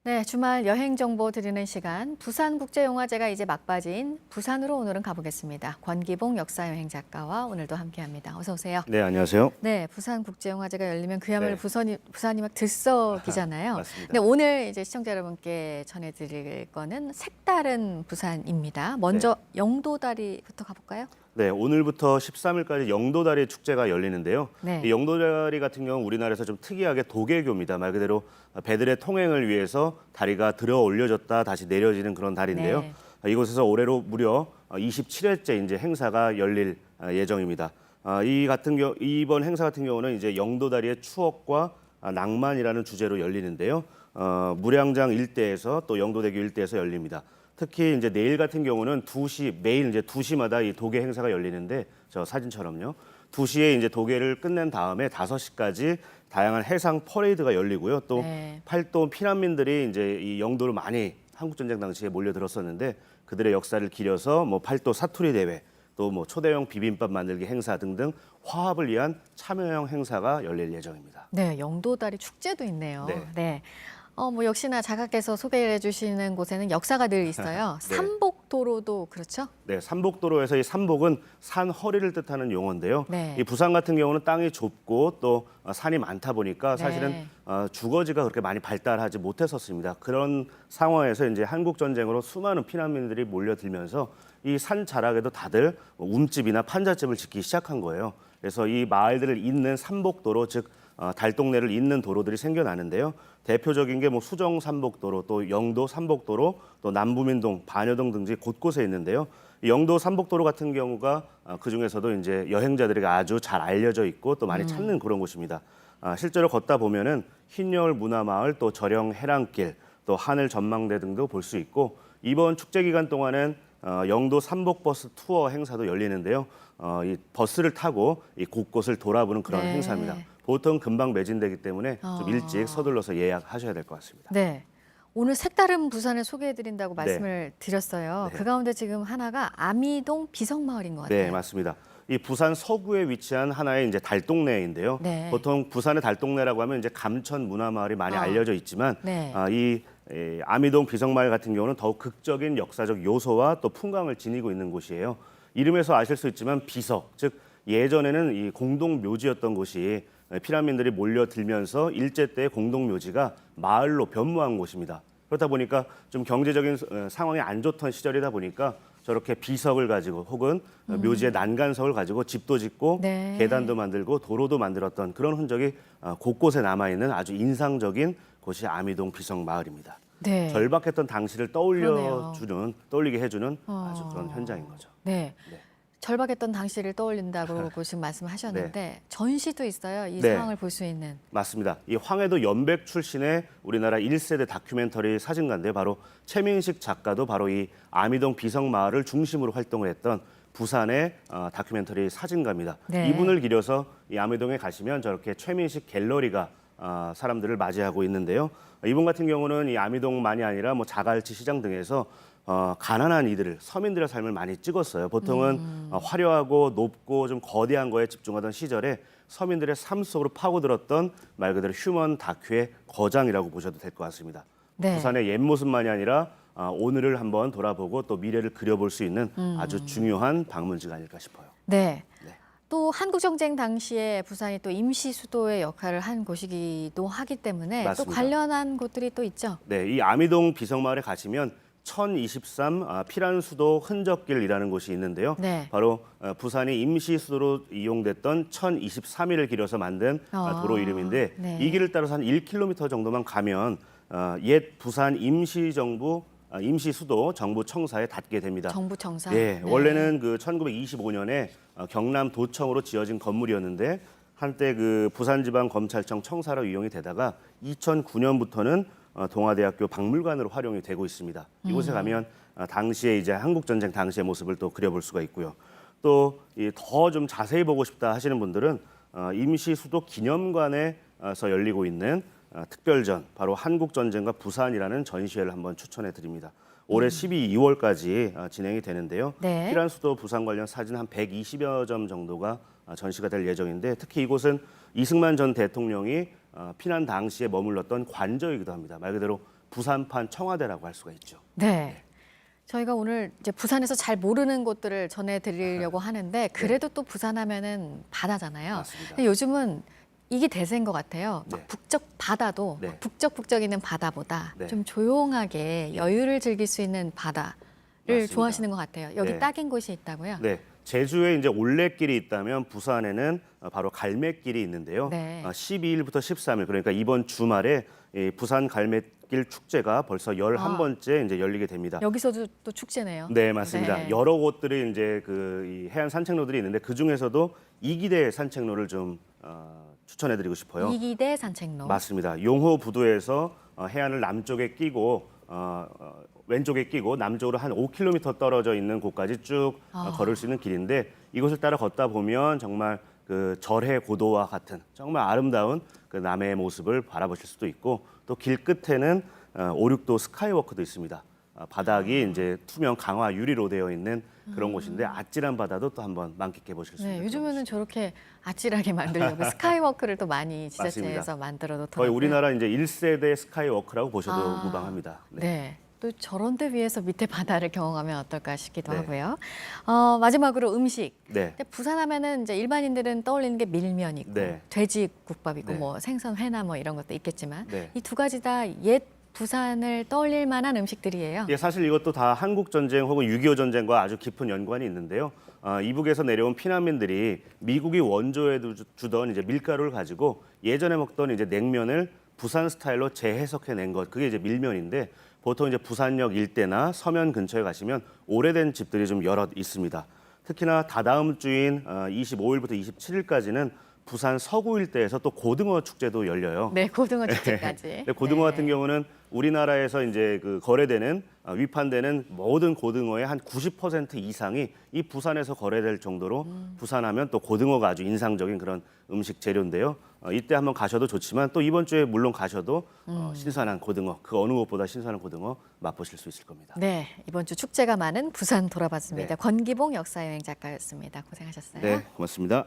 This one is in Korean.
네, 주말 여행 정보 드리는 시간. 부산국제영화제가 이제 막바지인 부산으로 오늘은 가보겠습니다. 권기봉 역사여행 작가와 오늘도 함께합니다. 어서 오세요. 네, 안녕하세요. 네, 부산국제영화제가 열리면 그야말로 네. 부산이 막 들썩이잖아요. 맞습니다. 근데 오늘 이제 시청자 여러분께 전해드릴 거는 색다른 부산입니다. 네. 먼저 영도다리부터 가볼까요? 네, 오늘부터 13일까지 영도다리 축제가 열리는데요. 네. 이 영도다리 같은 경우 우리나라에서 좀 특이하게 도계교입니다. 말 그대로 배들의 통행을 위해서 다리가 들어 올려졌다 다시 내려지는 그런 다리인데요. 네. 이곳에서 올해로 무려 27회째 이제 행사가 열릴 예정입니다. 이번 행사 같은 경우는 이제 영도다리의 추억과 낭만이라는 주제로 열리는데요. 무량장 일대에서 또 영도대교 일대에서 열립니다. 특히 이제 내일 같은 경우는 매일 이제 2시마다 이 도계 행사가 열리는데 저 사진처럼요. 2시에 이제 도계를 끝낸 다음에 5시까지 다양한 해상 퍼레이드가 열리고요. 또 네. 팔도 피난민들이 이제 이 영도를 많이 한국전쟁 당시에 몰려들었었는데 그들의 역사를 기려서 뭐 팔도 사투리 대회 또 뭐 초대형 비빔밥 만들기 행사 등등 화합을 위한 참여형 행사가 열릴 예정입니다. 네, 영도다리 축제도 있네요. 네. 네. 뭐 역시나 작가께서 소개해 주시는 곳에는 역사가 늘 있어요. 네. 삼복도로도 그렇죠? 네, 삼복도로에서 이 삼복은 산 허리를 뜻하는 용어인데요. 네. 이 부산 같은 경우는 땅이 좁고 또 산이 많다 보니까 사실은 네. 주거지가 그렇게 많이 발달하지 못했었습니다. 그런 상황에서 이제 한국 전쟁으로 수많은 피난민들이 몰려들면서 이 산 자락에도 다들 움집이나 판잣집을 짓기 시작한 거예요. 그래서 이 마을들을 잇는 삼복도로 즉 달동네를 잇는 도로들이 생겨나는데요. 대표적인 게 뭐 수정 삼복도로, 또 영도 삼복도로, 또 남부민동, 반여동 등지 곳곳에 있는데요. 이 영도 삼복도로 같은 경우가 그 중에서도 이제 여행자들에게 아주 잘 알려져 있고 또 많이 찾는 그런 곳입니다. 실제로 걷다 보면은 흰여울 문화마을, 또 절영 해랑길, 또 하늘 전망대 등도 볼 수 있고 이번 축제 기간 동안은 영도 삼복버스 투어 행사도 열리는데요. 이 버스를 타고 이 곳곳을 돌아보는 그런 네. 행사입니다. 보통 금방 매진되기 때문에 좀 일찍 서둘러서 예약하셔야 될 것 같습니다. 네. 오늘 색다른 부산을 소개해 드린다고 네. 말씀을 드렸어요. 네. 그 가운데 지금 하나가 아미동 비성마을인 것 같아요. 네, 맞습니다. 이 부산 서구에 위치한 하나의 이제 달동네인데요. 네. 보통 부산의 달동네라고 하면 이제 감천 문화마을이 많이 알려져 있지만 네. 이 아미동 비성마을 같은 경우는 더욱 극적인 역사적 요소와 또 풍광을 지니고 있는 곳이에요. 이름에서 아실 수 있지만 비석, 즉 예전에는 이 공동 묘지였던 곳이 피난민들이 몰려들면서 일제 때 공동 묘지가 마을로 변모한 곳입니다. 그렇다 보니까 좀 경제적인 상황이 안 좋던 시절이다 보니까 저렇게 비석을 가지고 혹은 묘지의 난간석을 가지고 집도 짓고 네. 계단도 만들고 도로도 만들었던 그런 흔적이 곳곳에 남아있는 아주 인상적인 곳이 아미동 비석마을입니다. 네. 절박했던 당시를 그러네요. 떠올리게 해주는 아주 그런 현장인 거죠. 네. 네. 절박했던 당시를 떠올린다고 지금 말씀하셨는데 전시도 있어요. 이 네. 상황을 볼 수 있는. 맞습니다. 이 황해도 연백 출신의 우리나라 1세대 다큐멘터리 사진가인데 바로 최민식 작가도 바로 이 아미동 비석마을을 중심으로 활동을 했던 부산의 다큐멘터리 사진가입니다. 네. 이분을 기려서 이 아미동에 가시면 저렇게 최민식 갤러리가 사람들을 맞이하고 있는데요. 이분 같은 경우는 이 아미동만이 아니라 뭐 자갈치 시장 등에서 가난한 이들을 서민들의 삶을 많이 찍었어요. 보통은 화려하고 높고 좀 거대한 거에 집중하던 시절에 서민들의 삶 속으로 파고들었던 말 그대로 휴먼 다큐의 거장이라고 보셔도 될 것 같습니다. 네. 부산의 옛 모습만이 아니라 오늘을 한번 돌아보고 또 미래를 그려볼 수 있는 아주 중요한 방문지가 아닐까 싶어요. 네. 네. 또 한국전쟁 당시에 부산이 또 임시 수도의 역할을 한 곳이기도 하기 때문에 맞습니다. 또 관련한 곳들이 또 있죠. 네, 이 아미동 비석마을에 가시면 1023 피란수도 흔적길이라는 곳이 있는데요. 네. 바로 부산이 임시 수도로 이용됐던 1023일을 길어서 만든 도로 이름인데 네. 이 길을 따라서 한 1km 정도만 가면 옛 부산 임시정부 임시 수도 정부청사에 닿게 됩니다. 정부청사. 예, 네. 원래는 그 1925년에 경남도청으로 지어진 건물이었는데 한때 그 부산지방검찰청 청사로 이용이 되다가 2009년부터는 동아대학교 박물관으로 활용이 되고 있습니다. 이곳에 가면 당시에 이제 한국전쟁 당시의 모습을 또 그려볼 수가 있고요. 또 더 좀 자세히 보고 싶다 하시는 분들은 임시 수도 기념관에서 열리고 있는 특별전, 바로 한국전쟁과 부산이라는 전시회를 한번 추천해 드립니다. 올해 12월까지 진행이 되는데요. 네. 피란수도 부산 관련 사진 한 120여 점 정도가 전시가 될 예정인데 특히 이곳은 이승만 전 대통령이 피난 당시에 머물렀던 관저이기도 합니다. 말 그대로 부산판 청와대라고 할 수가 있죠. 네. 저희가 오늘 이제 부산에서 잘 모르는 곳들을 전해드리려고 하는데 그래도 또 부산 하면은 바다잖아요. 맞습니다. 근데 요즘은 이게 대세인 것 같아요. 네. 막 바다도 네. 막 북적북적이는 바다보다 네. 좀 조용하게 여유를 즐길 수 있는 바다를 맞습니다. 좋아하시는 것 같아요. 여기 네. 딱인 곳이 있다고요? 네, 제주에 이제 올레길이 있다면 부산에는 바로 갈매길이 있는데요. 네. 12일부터 13일 그러니까 이번 주말에 이 부산 갈매길 축제가 벌써 11번째 이제 열리게 됩니다. 여기서도 또 축제네요. 네, 맞습니다. 네. 여러 곳들이 이제 이 해안 산책로들이 있는데 그 중에서도 이기대 산책로를 좀 추천해드리고 싶어요. 이기대 산책로. 맞습니다. 용호 부두에서 해안을 남쪽에 끼고 왼쪽에 끼고 남쪽으로 한 5km 떨어져 있는 곳까지 쭉 걸을 수 있는 길인데 이곳을 따라 걷다 보면 정말 그 절의 고도와 같은 정말 아름다운 그 남해의 모습을 바라보실 수도 있고 또 길 끝에는 5, 6도 스카이워크도 있습니다. 바닥이 이제 투명 강화 유리로 되어 있는 그런 곳인데 아찔한 바다도 또 한번 만끽해 보실 수 있는. 네, 요즘에는 저렇게 아찔하게 만들려고 스카이워크를 또 많이 지자체에서 맞습니다. 만들어 놓더라고요. 거의 우리나라 이제 1세대 스카이워크라고 보셔도 무방합니다. 네. 또 저런 데 위에서 밑에 바다를 경험하면 어떨까 싶기도 네. 하고요. 마지막으로 음식. 네. 근데 부산 하면은 이제 일반인들은 떠올리는 게 밀면 있고 네. 돼지국밥 있고 네. 뭐 생선 회나 뭐 이런 것도 있겠지만 네. 이 두 가지 다 옛 부산을 떠올릴 만한 음식들이에요. 예, 사실 이것도 다 한국 전쟁 혹은 6.25 전쟁과 아주 깊은 연관이 있는데요. 이북에서 내려온 피난민들이 미국이 원조해 주던 이제 밀가루를 가지고 예전에 먹던 이제 냉면을 부산 스타일로 재해석해낸 것, 그게 이제 밀면인데 보통 이제 부산역 일대나 서면 근처에 가시면 오래된 집들이 좀 여럿 있습니다. 특히나 다다음 주인 25일부터 27일까지는 부산 서구 일대에서 또 고등어 축제도 열려요. 네, 고등어 축제까지. 네, 고등어 같은 경우는 우리나라에서 이제 그 거래되는 위판되는 모든 고등어의 한 90% 이상이 이 부산에서 거래될 정도로 부산하면 또 고등어가 아주 인상적인 그런 음식 재료인데요. 이때 한번 가셔도 좋지만 또 이번 주에 물론 가셔도 신선한 고등어, 그 어느 곳보다 신선한 고등어 맛보실 수 있을 겁니다. 네, 이번 주 축제가 많은 부산 돌아봤습니다. 네. 권기봉 역사여행 작가였습니다. 고생하셨어요. 네, 고맙습니다.